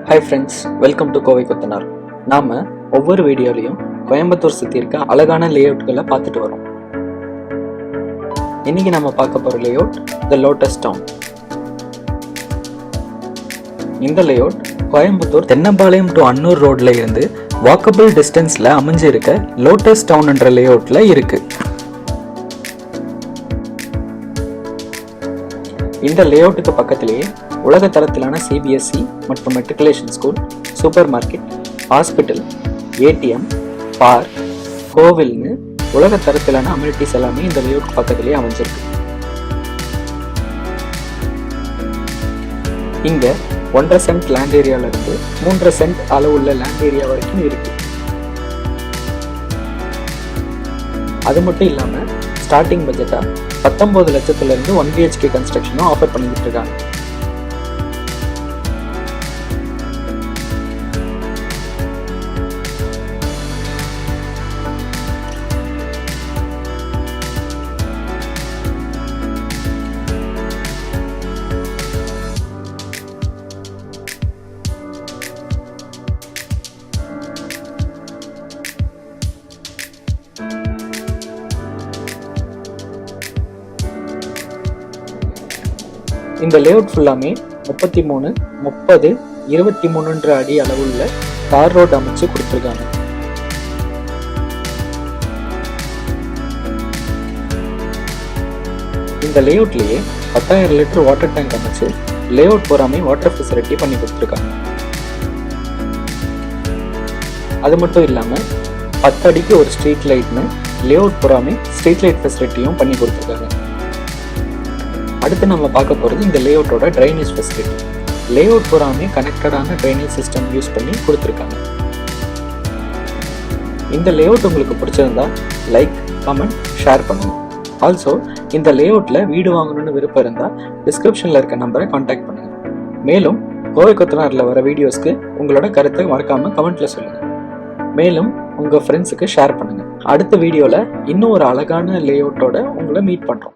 Hi friends, welcome to Kovai கொத்தனார். நாம ஒவ்வொரு வீடியோலையும் கோயம்புத்தூர் சுற்றி இருக்க அழகான லேஅவுட்களை பார்த்துட்டு வரோம். இன்னைக்கு நம்ம பார்க்க போகிற லேஅவுட் த லோட்டஸ் டவுன். இந்த லேஅவுட் கோயம்புத்தூர் தென்னம்பாளையம் டு அன்னூர் ரோட்ல இருந்து வாக்கபிள் டிஸ்டன்ஸ்ல அமைஞ்சிருக்க லோட்டஸ் டவுன் என்ற லேஅவுட்ல இருக்கு. இந்த லேஅவுட்டுக்கு பக்கத்திலேயே உலக தரத்திலான சிபிஎஸ்இ மற்றும் matriculation school, super market, hospital, ATM, park, கோவில்னு உலக தரத்திலான அம்யூனிட்டிஸ் எல்லாமே இந்த லேஅவுட் பக்கத்திலேயே அமைஞ்சிருக்கு. இங்க 1.5 சென்ட் லேண்ட் ஏரியால இருந்து 3.5 சென்ட் அளவுள்ள லேண்ட் ஏரியா வரைக்கும் இருக்கு. அது மட்டும் இல்லாம ஸ்டார்டிங் பட்ஜெட்டா 19 லட்சத்துல இருந்து 1 BHK கன்ஸ்ட்ரக்ஷனும் ஆஃபர் பண்ணிட்டு இருக்காங்க. இந்த லேஅவுட் ஃபுல்லாமே 33, 30, 23 அடி அளவுள்ள தார் ரோட் அமைச்சு கொடுத்துருக்காங்க. இந்த லேஅவுட்லயே 10,000 லிட்டர் வாட்டர் டேங்க் அமைச்சு லேஅவுட் பூராமே வாட்டர் ஃபெசிலிட்டி பண்ணி கொடுத்துருக்காங்க. அது மட்டும் இல்லாம 10 அடிக்கு ஒரு ஸ்ட்ரீட் லைட்னு லேஅவுட் பூராமே ஸ்ட்ரீட் லைட் ஃபெசிலிட்டியும் பண்ணி கொடுத்துருக்காங்க. அடுத்து நம்ம பார்க்க போகிறது இந்த லேஅவுட்டோட ட்ரைனேஜ் ஃபெசிலிட்டி. லேஅவுட் பூராமே கனெக்டடான ட்ரைனேஜ் சிஸ்டம் யூஸ் பண்ணி கொடுத்துருக்காங்க. இந்த லேஅவுட் உங்களுக்கு பிடிச்சிருந்தா லைக், கமெண்ட், ஷேர் பண்ணுங்க. ஆல்சோ இந்த லேஅவுட்ல வீடு வாங்கணும்னு விருப்பம் இருந்தால் டிஸ்கிரிப்ஷன்ல இருக்க நம்பரை கான்டாக்ட் பண்ணுங்க. மேலும் கோவை கொத்தனார்ல வர வீடியோஸ்க்கு உங்களோட கருத்தை மறக்காம கமெண்ட்ல சொல்லுங்க. மேலும் உங்க ஃப்ரெண்ட்ஸுக்கு ஷேர் பண்ணுங்க. அடுத்த வீடியோல இன்னும் ஒரு அழகான லேஅவுட்டோட உங்களை மீட் பண்றோம்.